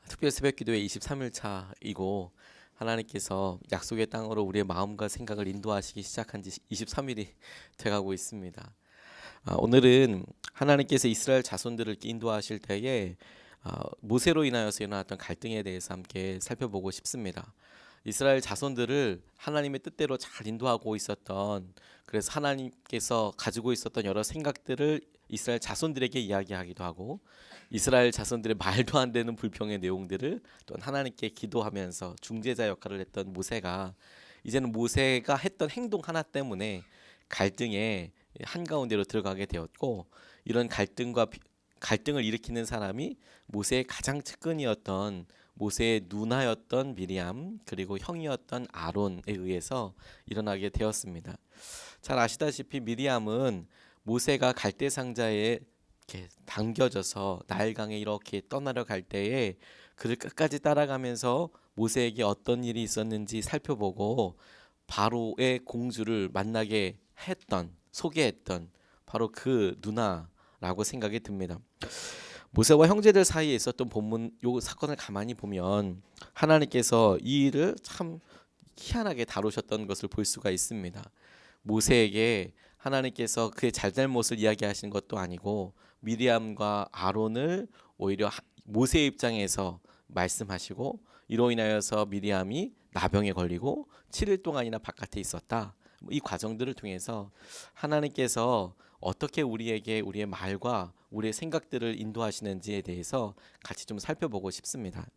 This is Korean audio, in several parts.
특별 새벽기도의 23일 차이고 하나님께서 약속의 땅으로 우리의 마음과 생각을 인도하시기 시작한 지 23일이 돼가고 있습니다. 오늘은 하나님께서 이스라엘 자손들을 인도하실 때에 모세로 인하여서 일어났던 갈등에 대해서 함께 살펴보고 싶습니다. 이스라엘 자손들을 하나님의 뜻대로 잘 인도하고 있었던, 그래서 하나님께서 가지고 있었던 여러 생각들을 이스라엘 자손들에게 이야기하기도 하고, 이스라엘 자손들의 말도 안 되는 불평의 내용들을 또 하나님께 기도하면서 중재자 역할을 했던 모세가 이제는 모세가 했던 행동 하나 때문에 갈등의 한가운데로 들어가게 되었고, 이런 갈등을 일으키는 사람이 모세의 가장 측근이었던 모세의 누나였던 미리암, 그리고 형이었던 아론에 의해서 일어나게 되었습니다. 잘 아시다시피 미리암은 모세가 갈대 상자에 이렇게 당겨져서 나일강에 이렇게 떠나려 갈 때에 그를 끝까지 따라가면서 모세에게 어떤 일이 있었는지 살펴보고 바로의 공주를 만나게 소개했던 바로 그 누나라고 생각이 듭니다. 모세와 형제들 사이에 있었던 본문 요 사건을 가만히 보면 하나님께서 이 일을 참 희한하게 다루셨던 것을 볼 수가 있습니다. 모세에게 하나님께서 그의 잘잘못을 이야기하신 것도 아니고 미리암과 아론을 오히려 모세의 입장에서 말씀하시고, 이로 인하여서 미리암이 나병에 걸리고 7일 동안이나 바깥에 있었다. 이 과정들을 통해서 하나님께서 어떻게 우리에게 우리의 말과 우리의 생각들을 인도하시는지에 대해서 같이 좀 살펴보고 싶습니다.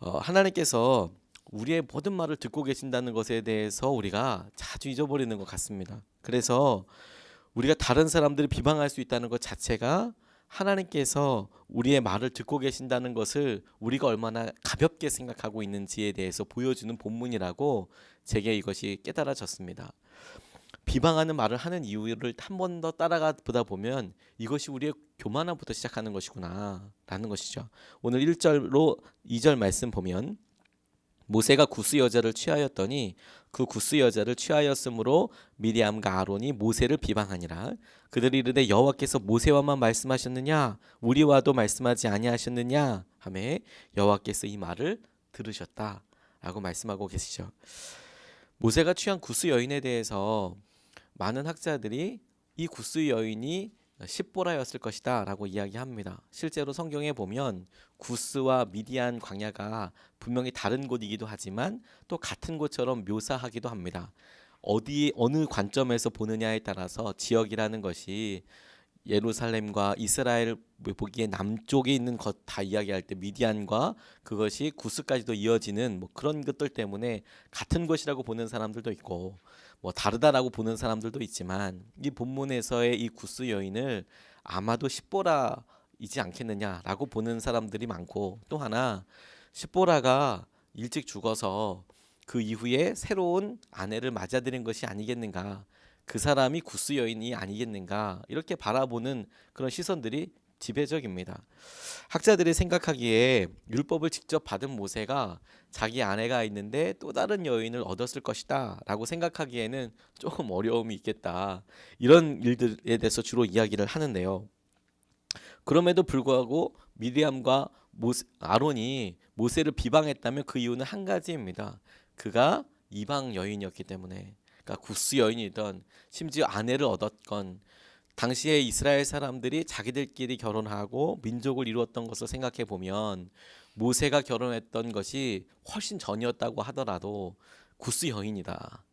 하나님께서 우리의 모든 말을 듣고 계신다는 것에 대해서 우리가 자주 잊어버리는 것 같습니다. 그래서 우리가 다른 사람들을 비방할 수 있다는 것 자체가 하나님께서 우리의 말을 듣고 계신다는 것을 우리가 얼마나 가볍게 생각하고 있는지에 대해서 보여주는 본문이라고 제게 이것이 깨달아졌습니다. 비방하는 말을 하는 이유를 한 번 더 따라가 보다 보면 이것이 우리의 교만함부터 시작하는 것이구나 라는 것이죠. 오늘 1절로 2절 말씀 보면, 모세가 구스 여자를 취하였더니 그 구스 여자를 취하였으므로 미리암과 아론이 모세를 비방하니라. 그들이 이르되 여호와께서 모세와만 말씀하셨느냐 우리와도 말씀하지 아니하셨느냐 하매 여호와께서 이 말을 들으셨다 라고 말씀하고 계시죠. 모세가 취한 구스 여인에 대해서 많은 학자들이 이 구스 여인이 십보라였을 것이다 라고 이야기합니다. 실제로 성경에 보면 구스와 미디안 광야가 분명히 다른 곳이기도 하지만 또 같은 곳처럼 묘사하기도 합니다. 어느 관점에서 보느냐에 따라서 지역이라는 것이 예루살렘과 이스라엘 보기에 남쪽에 있는 것 다 이야기할 때 미디안과 그것이 구스까지도 이어지는 그런 것들 때문에 같은 것이라고 보는 사람들도 있고 다르다라고 보는 사람들도 있지만, 이 본문에서의 이 구스 여인을 아마도 십보라이지 않겠느냐라고 보는 사람들이 많고, 또 하나 십보라가 일찍 죽어서 그 이후에 새로운 아내를 맞아들인 것이 아니겠는가, 그 사람이 구스 여인이 아니겠는가, 이렇게 바라보는 그런 시선들이 지배적입니다. 학자들이 생각하기에 율법을 직접 받은 모세가 자기 아내가 있는데 또 다른 여인을 얻었을 것이다 라고 생각하기에는 조금 어려움이 있겠다, 이런 일들에 대해서 주로 이야기를 하는데요. 그럼에도 불구하고 미리암과 아론이 모세를 비방했다면 그 이유는 한 가지입니다. 그가 이방 여인이었기 때문에. 그러니까 구스 여인이던, 심지어 아내를 얻었건, 당시에 이스라엘 사람들이 자기들끼리 결혼하고 민족을 이루었던 것을 생각해 보면 모세가 결혼했던 것이 훨씬 전이었다고 하더라도 구스 여인이다.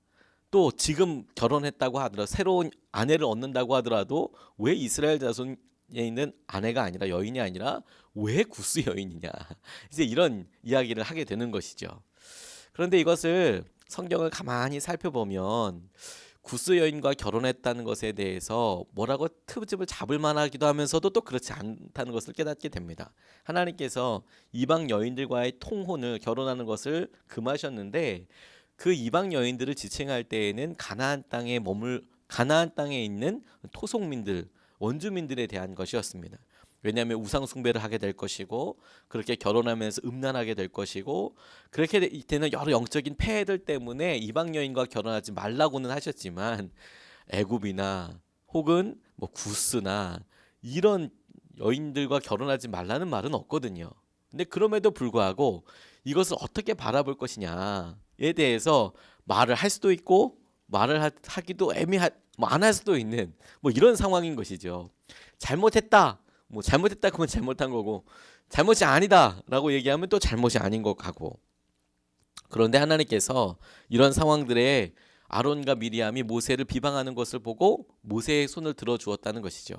또 지금 결혼했다고 하더라도, 새로운 아내를 얻는다고 하더라도 왜 이스라엘 자손에 있는 아내가 아니라, 여인이 아니라 왜 구스 여인이냐, 이제 이런 이야기를 하게 되는 것이죠. 그런데 이것을 성경을 가만히 살펴보면 구스 여인과 결혼했다는 것에 대해서 뭐라고 트집을 잡을 만하기도 하면서도 또 그렇지 않다는 것을 깨닫게 됩니다. 하나님께서 이방 여인들과의 통혼을, 결혼하는 것을 금하셨는데, 그 이방 여인들을 지칭할 때에는 가나안 땅에 있는 토속민들, 원주민들에 대한 것이었습니다. 왜냐하면 우상 숭배를 하게 될 것이고, 그렇게 결혼하면서 음란하게 될 것이고, 그렇게 되는 여러 영적인 폐해들 때문에 이방 여인과 결혼하지 말라고는 하셨지만, 애굽이나 혹은 구스나 이런 여인들과 결혼하지 말라는 말은 없거든요. 근데 그럼에도 불구하고 이것을 어떻게 바라볼 것이냐에 대해서 말을 할 수도 있고 하기도 뭐 안 할 수도 있는 뭐 이런 상황인 것이죠. 잘못했다. 뭐 잘못했다 그러면 잘못한 거고 잘못이 아니다라고 얘기하면 또 잘못이 아닌 것 같고. 그런데 하나님께서 이런 상황들에 아론과 미리암이 모세를 비방하는 것을 보고 모세의 손을 들어 주었다는 것이죠.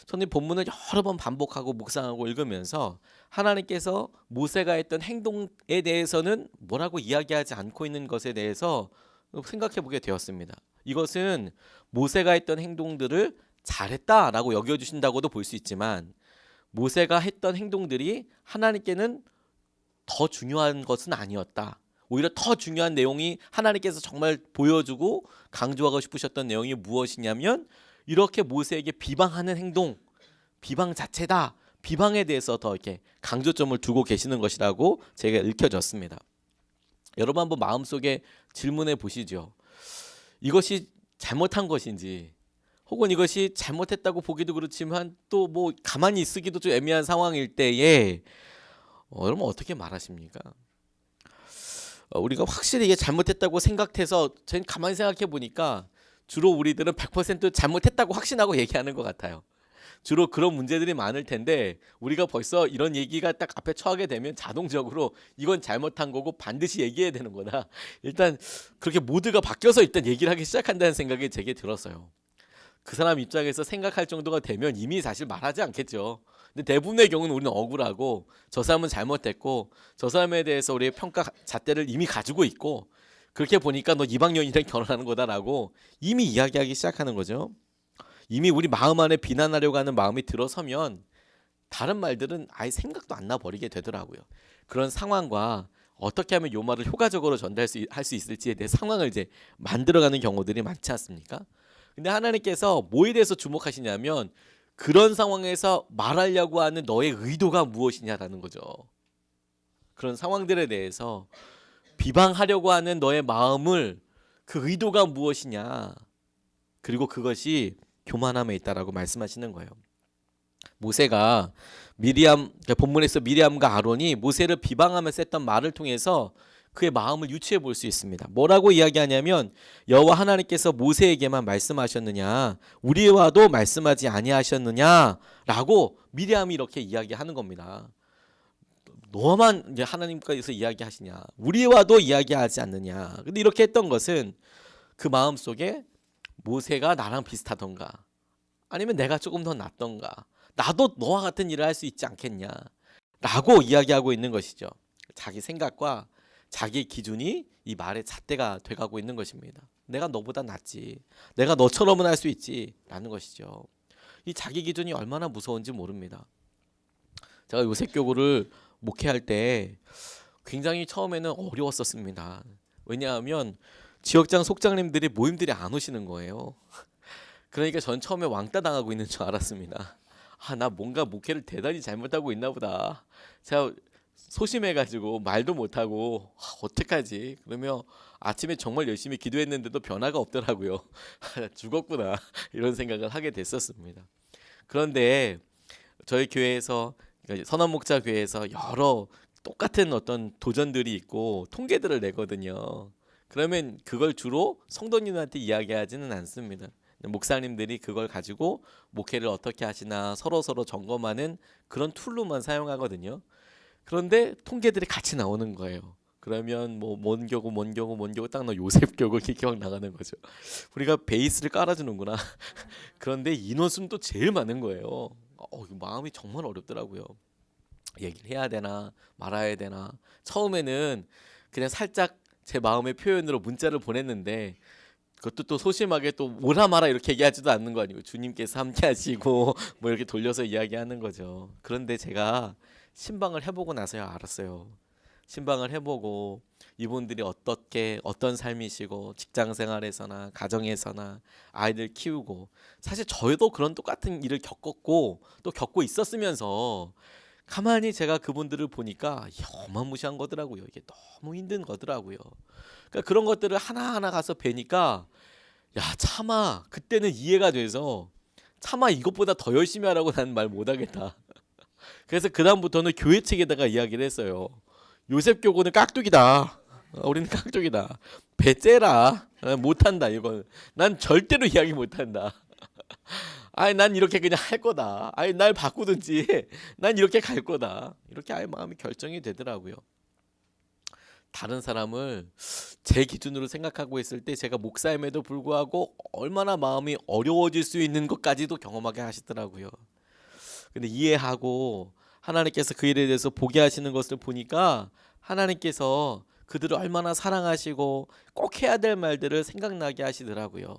저는 본문을 여러 번 반복하고 묵상하고 읽으면서 하나님께서 모세가 했던 행동에 대해서는 뭐라고 이야기하지 않고 있는 것에 대해서 생각해 보게 되었습니다. 이것은 모세가 했던 행동들을 잘했다라고 여겨주신다고도 볼 수 있지만 모세가 했던 행동들이 하나님께는 더 중요한 것은 아니었다. 오히려 더 중요한 내용이 하나님께서 정말 보여주고 강조하고 싶으셨던 내용이 무엇이냐면 이렇게 모세에게 비방하는 행동, 비방 자체다. 비방에 대해서 더 이렇게 강조점을 두고 계시는 것이라고 제가 읽혀졌습니다. 여러분 한번 마음속에 질문해 보시죠. 이것이 잘못한 것인지 혹은 이것이 잘못했다고 보기도 그렇지만 또 뭐 가만히 있으기도 좀 애매한 상황일 때에 여러분 어떻게 말하십니까? 우리가 확실히 이게 잘못했다고 생각해서 저는 가만히 생각해 보니까 주로 우리들은 100% 잘못했다고 확신하고 얘기하는 것 같아요. 주로 그런 문제들이 많을 텐데 우리가 벌써 이런 얘기가 딱 앞에 처하게 되면 자동적으로 이건 잘못한 거고 반드시 얘기해야 되는 거다. 일단 그렇게 모드가 바뀌어서 일단 얘기를 하기 시작한다는 생각이 제게 들었어요. 그 사람 입장에서 생각할 정도가 되면 이미 사실 말하지 않겠죠. 근데 대부분의 경우는 우리는 억울하고 저 사람은 잘못했고 저 사람에 대해서 우리의 평가 잣대를 이미 가지고 있고 그렇게 보니까 너 이방년이랑 결혼하는 거다라고 이미 이야기하기 시작하는 거죠. 이미 우리 마음 안에 비난하려고 하는 마음이 들어서면 다른 말들은 아예 생각도 안 나 버리게 되더라고요. 그런 상황과 어떻게 하면 요 말을 효과적으로 할 수 있을지에 대해 상황을 이제 만들어가는 경우들이 많지 않습니까? 근데 하나님께서 뭐에 대해서 주목하시냐면 그런 상황에서 말하려고 하는 너의 의도가 무엇이냐라는 거죠. 그런 상황들에 대해서 비방하려고 하는 너의 마음을 그 의도가 무엇이냐. 그리고 그것이 교만함에 있다라고 말씀하시는 거예요. 모세가 본문에서 미리암과 아론이 모세를 비방하면서 했던 말을 통해서 그의 마음을 유추해 볼 수 있습니다. 뭐라고 이야기하냐면 여호와 하나님께서 모세에게만 말씀하셨느냐 우리와도 말씀하지 아니하셨느냐라고 미리암이 이렇게 이야기하는 겁니다. 너만 이제 하나님께서 이야기하시냐 우리와도 이야기하지 않느냐. 근데 이렇게 했던 것은 그 마음속에 모세가 나랑 비슷하던가 아니면 내가 조금 더 낫던가 나도 너와 같은 일을 할 수 있지 않겠냐 라고 이야기하고 있는 것이죠. 자기 생각과 자기 기준이 이 말의 잣대가 돼가고 있는 것입니다. 내가 너보다 낫지 내가 너처럼은 할 수 있지 라는 것이죠. 이 자기 기준이 얼마나 무서운지 모릅니다. 제가 요셉교구를 목회할 때 굉장히 처음에는 어려웠었습니다. 왜냐하면 지역장 속장님들이 모임들이 안 오시는 거예요. 그러니까 전 처음에 왕따 당하고 있는 줄 알았습니다. 나 뭔가 목회를 대단히 잘못하고 있나 보다. 제가 소심해가지고 말도 못하고 어떡하지? 그러면 아침에 정말 열심히 기도했는데도 변화가 없더라고요. 죽었구나 이런 생각을 하게 됐었습니다. 그런데 저희 교회에서 선언목자 교회에서 여러 똑같은 어떤 도전들이 있고 통계들을 내거든요. 그러면 그걸 주로 성도님한테 이야기하지는 않습니다. 목사님들이 그걸 가지고 목회를 어떻게 하시나 서로 점검하는 그런 툴로만 사용하거든요. 그런데 통계들이 같이 나오는 거예요. 그러면 뭐 뭔 교고 딱 너 요셉교고 기억 나가는 거죠. 우리가 베이스를 깔아주는구나. 그런데 인원수도 제일 많은 거예요. 마음이 정말 어렵더라고요. 얘기를 해야 되나 말아야 되나. 처음에는 그냥 살짝 제 마음의 표현으로 문자를 보냈는데 그것도 또 소심하게 또 오라 마라 이렇게 얘기하지도 않는 거 아니고 주님께서 함께 하시고 뭐 이렇게 돌려서 이야기하는 거죠. 그런데 제가 신방을 해보고 나서야 알았어요. 신방을 해보고 이분들이 어떤 삶이시고 직장생활에서나 가정에서나 아이들 키우고 사실 저희도 그런 똑같은 일을 겪었고 또 겪고 있었으면서 가만히 제가 그분들을 보니까 어마무시한 거더라고요. 이게 너무 힘든 거더라고요. 그러니까 그런 것들을 하나하나 가서 뵈니까 차마 그때는 이해가 돼서 차마 이것보다 더 열심히 하라고 나는 말 못하겠다. 그래서 그 다음부터는 교회 측에다가 이야기를 했어요. 요셉 교구는 깍두기다. 우리는 깍두기다. 배째라. 못한다 이건. 난 절대로 이야기 못한다. 아니 난 이렇게 그냥 할 거다. 아니 날 바꾸든지 난 이렇게 갈 거다. 이렇게 아예 마음이 결정이 되더라고요. 다른 사람을 제 기준으로 생각하고 있을 때 제가 목사임에도 불구하고 얼마나 마음이 어려워질 수 있는 것까지도 경험하게 하시더라고요. 근데 이해하고 하나님께서 그 일에 대해서 보게 하시는 것을 보니까 하나님께서 그들을 얼마나 사랑하시고 꼭 해야 될 말들을 생각나게 하시더라고요.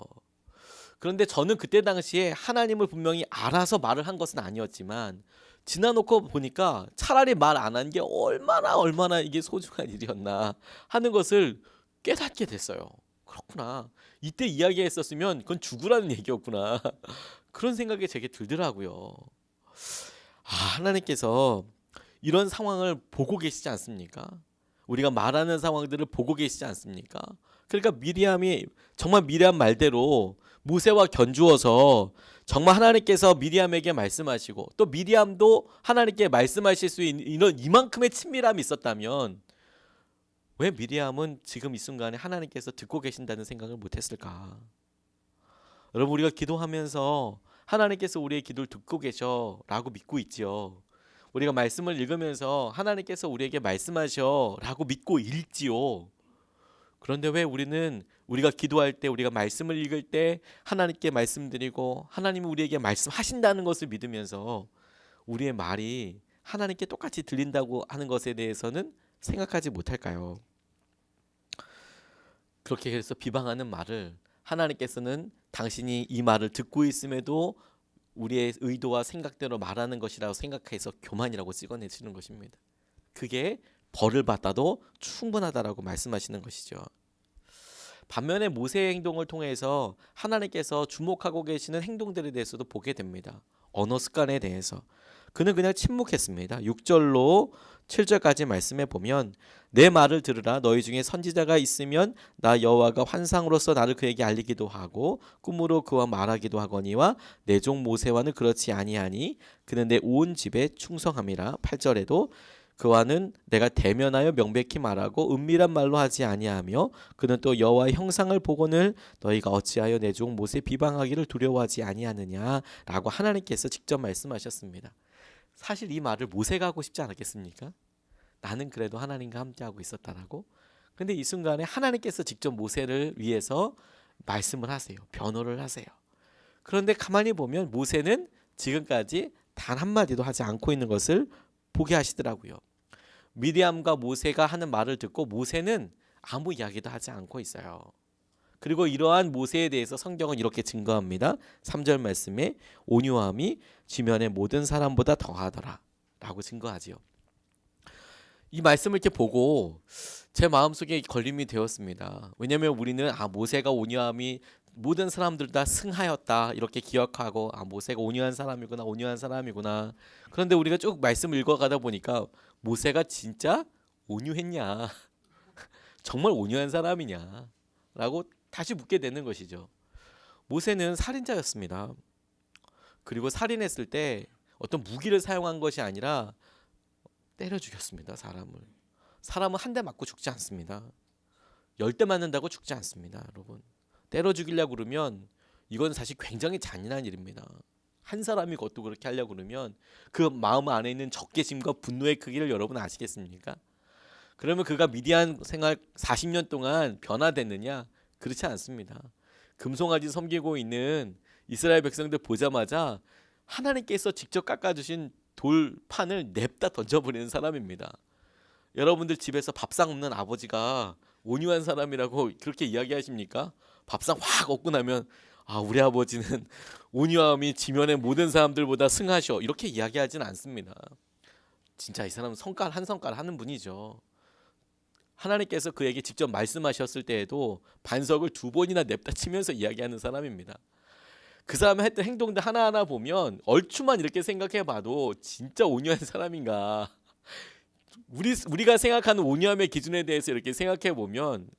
그런데 저는 그때 당시에 하나님을 분명히 알아서 말을 한 것은 아니었지만 지나놓고 보니까 차라리 말 안 한 게 얼마나 이게 소중한 일이었나 하는 것을 깨닫게 됐어요. 그렇구나. 이때 이야기했었으면 그건 죽으라는 얘기였구나. 그런 생각이 제게 들더라고요. 하나님께서 이런 상황을 보고 계시지 않습니까? 우리가 말하는 상황들을 보고 계시지 않습니까? 그러니까 미리암이 정말 미리암 말대로 모세와 견주어서 정말 하나님께서 미리암에게 말씀하시고 또 미리암도 하나님께 말씀하실 수 있는 이만큼의 친밀함이 있었다면 왜 미리암은 지금 이 순간에 하나님께서 듣고 계신다는 생각을 못했을까? 여러분 우리가 기도하면서 하나님께서 우리의 기도를 듣고 계셔라고 믿고 있지요. 우리가 말씀을 읽으면서 하나님께서 우리에게 말씀하셔라고 믿고 읽지요. 그런데 왜 우리가 기도할 때 우리가 말씀을 읽을 때 하나님께 말씀드리고 하나님이 우리에게 말씀하신다는 것을 믿으면서 우리의 말이 하나님께 똑같이 들린다고 하는 것에 대해서는 생각하지 못할까요? 그렇게 해서 비방하는 말을 하나님께서는 당신이 이 말을 듣고 있음에도 우리의 의도와 생각대로 말하는 것이라고 생각해서 교만이라고 찍어내시는 것입니다. 그게 벌을 받아도 충분하다라고 말씀하시는 것이죠. 반면에 모세의 행동을 통해서 하나님께서 주목하고 계시는 행동들에 대해서도 보게 됩니다. 언어 습관에 대해서. 그는 그냥 침묵했습니다. 6절로 7절까지 말씀해 보면 내 말을 들으라. 너희 중에 선지자가 있으면 나 여호와가 환상으로서 나를 그에게 알리기도 하고 꿈으로 그와 말하기도 하거니와 내 종 모세와는 그렇지 아니하니 그는 내 온 집에 충성함이라. 8절에도 그와는 내가 대면하여 명백히 말하고 은밀한 말로 하지 아니하며 그는 또 여호와의 형상을 보거늘 너희가 어찌하여 내 종 모세 비방하기를 두려워하지 아니하느냐라고 하나님께서 직접 말씀하셨습니다. 사실 이 말을 모세가 하고 싶지 않았겠습니까? 나는 그래도 하나님과 함께하고 있었다라고. 근데 이 순간에 하나님께서 직접 모세를 위해서 말씀을 하세요. 변호를 하세요. 그런데 가만히 보면 모세는 지금까지 단 한마디도 하지 않고 있는 것을 보게 하시더라고요. 미리암과 모세가 하는 말을 듣고 모세는 아무 이야기도 하지 않고 있어요. 그리고 이러한 모세에 대해서 성경은 이렇게 증거합니다. 3절 말씀에 온유함이 지면의 모든 사람보다 더하더라 라고 증거하지요. 이 말씀을 이렇게 보고 제 마음속에 걸림이 되었습니다. 왜냐하면 우리는 모세가 온유함이 모든 사람들 다 승하였다 이렇게 기억하고 모세가 온유한 사람이구나. 그런데 우리가 쭉 말씀을 읽어가다 보니까 모세가 진짜 온유했냐? 정말 온유한 사람이냐? 라고 다시 묻게 되는 것이죠. 모세는 살인자였습니다. 그리고 살인했을 때 어떤 무기를 사용한 것이 아니라 때려 죽였습니다. 사람은 한 대 맞고 죽지 않습니다. 10대 맞는다고 죽지 않습니다. 여러분. 때려 죽이려고 그러면 이건 사실 굉장히 잔인한 일입니다. 한 사람이 그것도 그렇게 하려고 그러면 그 마음 안에 있는 적개심과 분노의 크기를 여러분 아시겠습니까? 그러면 그가 미디안 생활 40년 동안 변화됐느냐? 그렇지 않습니다. 금송아지 섬기고 있는 이스라엘 백성들 보자마자 하나님께서 직접 깎아주신 돌판을 냅다 던져버리는 사람입니다. 여러분들 집에서 밥상 없는 아버지가 온유한 사람이라고 그렇게 이야기하십니까? 밥상 확 얻고 나면 우리 아버지는 온유함이 지면의 모든 사람들보다 승하셔 이렇게 이야기하지는 않습니다. 진짜 이 사람은 한 성깔 하는 분이죠. 하나님께서 그에게 직접 말씀하셨을 때에도 반석을 2번이나 냅다 치면서 이야기하는 사람입니다. 그 사람이 했던 행동들 하나하나 보면 얼추만 이렇게 생각해봐도 진짜 온유한 사람인가. 우리가 생각하는 온유함의 기준에 대해서 이렇게 생각해보면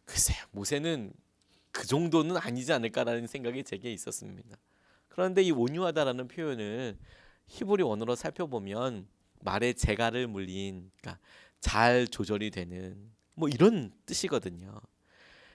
글쎄요, 모세는 그 정도는 아니지 않을까라는 생각이 제게 있었습니다. 그런데 이 온유하다라는 표현을 히브리 원어로 살펴보면 말의 재갈을 물린, 그러니까 잘 조절이 되는 뭐 이런 뜻이거든요.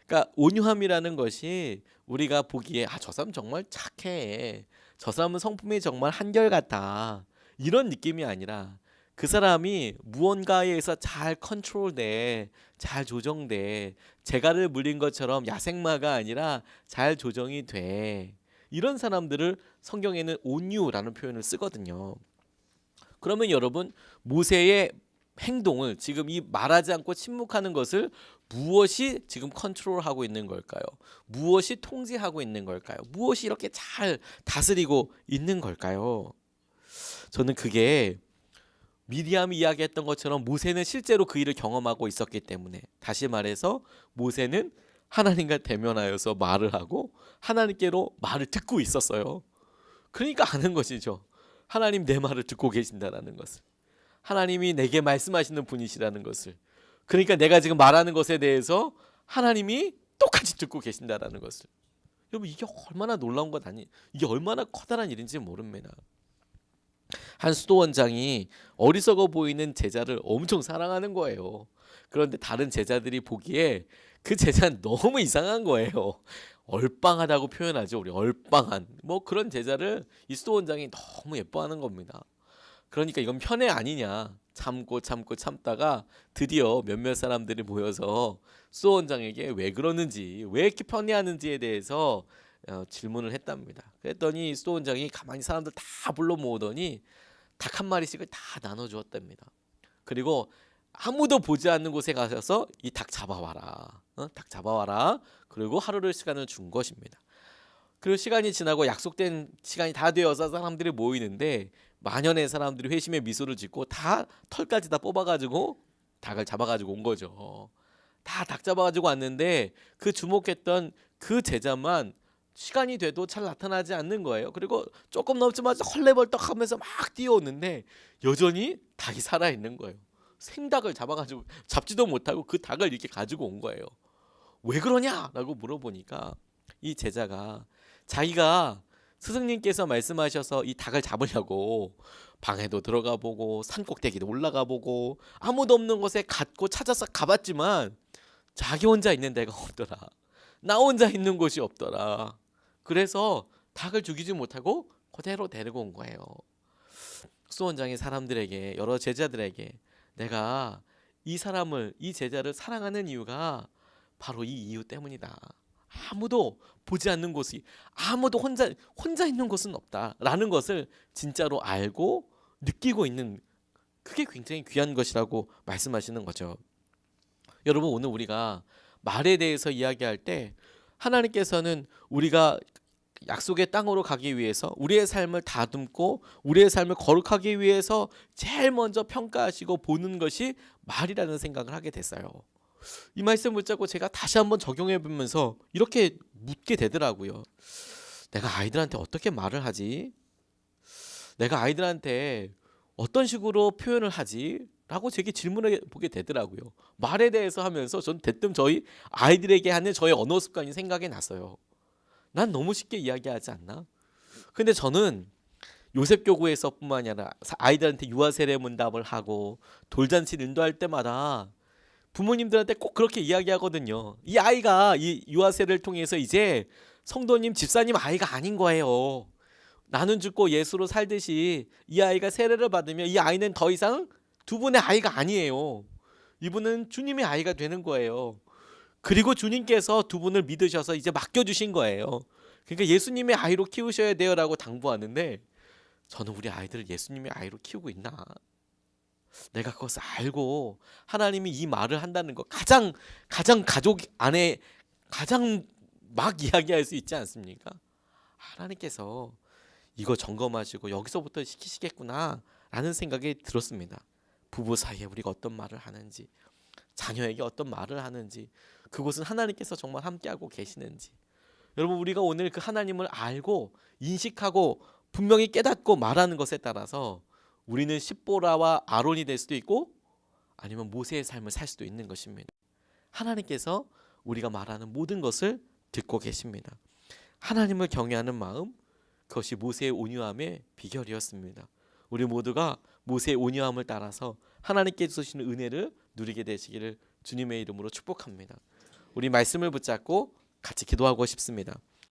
그러니까 온유함이라는 것이 우리가 보기에 저 사람 정말 착해, 저 사람은 성품이 정말 한결같다, 이런 느낌이 아니라 그 사람이 무언가에 의해서 잘 컨트롤돼, 잘 조정돼, 재갈을 물린 것처럼 야생마가 아니라 잘 조정이 돼, 이런 사람들을 성경에는 온유라는 표현을 쓰거든요. 그러면 여러분, 모세의 행동을, 지금 이 말하지 않고 침묵하는 것을 무엇이 지금 컨트롤하고 있는 걸까요? 무엇이 통제하고 있는 걸까요? 무엇이 이렇게 잘 다스리고 있는 걸까요? 저는 그게 미리암이 이야기했던 것처럼 모세는 실제로 그 일을 경험하고 있었기 때문에, 다시 말해서 모세는 하나님과 대면하여서 말을 하고 하나님께로 말을 듣고 있었어요. 그러니까 아는 것이죠. 하나님 내 말을 듣고 계신다라는 것을, 하나님이 내게 말씀하시는 분이시라는 것을, 그러니까 내가 지금 말하는 것에 대해서 하나님이 똑같이 듣고 계신다라는 것을. 여러분, 이게 얼마나 놀라운 것 아니, 이게 얼마나 커다란 일인지 모릅니다. 한 수도원장이 어리석어 보이는 제자를 엄청 사랑하는 거예요. 그런데 다른 제자들이 보기에 그 제자는 너무 이상한 거예요. 얼빵하다고 표현하죠. 우리 얼빵한 뭐 그런 제자를 이 수도원장이 너무 예뻐하는 겁니다. 그러니까 이건 편애 아니냐, 참고 참다가 드디어 몇몇 사람들이 모여서 수도원장에게 왜 그러는지, 왜 이렇게 편애하는지에 대해서 질문을 했답니다. 그랬더니 수도원장이 가만히 사람들 다 불러 모으더니 닭 한 마리씩을 다 나눠주었답니다. 그리고 아무도 보지 않는 곳에 가셔서 이 닭 잡아와라, 닭 잡아와라. 그리고 하루를 시간을 준 것입니다. 그리고 시간이 지나고 약속된 시간이 다 되어서 사람들이 모이는데 만연의 사람들이 회심의 미소를 짓고 다 털까지 다 뽑아가지고 닭을 잡아가지고 온 거죠. 다 닭 잡아가지고 왔는데 그 주목했던 그 제자만 시간이 돼도 잘 나타나지 않는 거예요. 그리고 조금 넘자마자 헐레벌떡하면서 막 뛰어오는데 여전히 닭이 살아있는 거예요. 생닭을 잡아가지고 잡지도 못하고 그 닭을 이렇게 가지고 온 거예요. 왜 그러냐라고 물어보니까 이 제자가 자기가 스승님께서 말씀하셔서 이 닭을 잡으려고 방에도 들어가 보고 산꼭대기도 올라가 보고 아무도 없는 곳에 갔고 찾아서 가봤지만 자기 혼자 있는 데가 없더라. 나 혼자 있는 곳이 없더라. 그래서 닭을 죽이지 못하고 그대로 데리고 온 거예요. 수원장이 사람들에게, 여러 제자들에게, 내가 이 사람을, 이 제자를 사랑하는 이유가 바로 이 이유 때문이다. 아무도 보지 않는 곳이, 아무도 혼자 있는 곳은 없다라는 것을 진짜로 알고 느끼고 있는, 그게 굉장히 귀한 것이라고 말씀하시는 거죠. 여러분, 오늘 우리가 말에 대해서 이야기할 때 하나님께서는 우리가 약속의 땅으로 가기 위해서 우리의 삶을 다듬고 우리의 삶을 거룩하기 위해서 제일 먼저 평가하시고 보는 것이 말이라는 생각을 하게 됐어요. 이 말씀 붙잡고 제가 다시 한번 적용해 보면서 이렇게 묻게 되더라고요. 내가 아이들한테 어떻게 말을 하지? 내가 아이들한테 어떤 식으로 표현을 하지? 라고 제게 질문해 보게 되더라고요. 말에 대해서 하면서 전 대뜸 저희 아이들에게 하는 저의 언어 습관이 생각이 났어요. 난 너무 쉽게 이야기하지 않나? 근데 저는 요셉교구에서뿐만 아니라 아이들한테 유아세례 문답을 하고 돌잔치를 인도할 때마다 부모님들한테 꼭 그렇게 이야기하거든요. 이 아이가 이 유아세례를 통해서 이제 성도님, 집사님 아이가 아닌 거예요. 나는 죽고 예수로 살듯이 이 아이가 세례를 받으면 이 아이는 더 이상 두 분의 아이가 아니에요. 이분은 주님의 아이가 되는 거예요. 그리고 주님께서 두 분을 믿으셔서 이제 맡겨주신 거예요. 그러니까 예수님의 아이로 키우셔야 돼요라고 당부하는데, 저는 우리 아이들을 예수님의 아이로 키우고 있나? 내가 그것을 알고 하나님이 이 말을 한다는 거, 가장 가족 안에 가장 막 이야기할 수 있지 않습니까? 하나님께서 이거 점검하시고 여기서부터 시키시겠구나 라는 생각이 들었습니다. 부부 사이에 우리가 어떤 말을 하는지, 자녀에게 어떤 말을 하는지, 그곳은 하나님께서 정말 함께하고 계시는지, 여러분, 우리가 오늘 그 하나님을 알고 인식하고 분명히 깨닫고 말하는 것에 따라서 우리는 십보라와 아론이 될 수도 있고 아니면 모세의 삶을 살 수도 있는 것입니다. 하나님께서 우리가 말하는 모든 것을 듣고 계십니다. 하나님을 경외하는 마음, 그것이 모세의 온유함의 비결이었습니다. 우리 모두가 모세의 온유함을 따라서 하나님께서 주시는 은혜를 누리게 되시기를 주님의 이름으로 축복합니다. 우리 말씀을 붙잡고 같이 기도하고 싶습니다.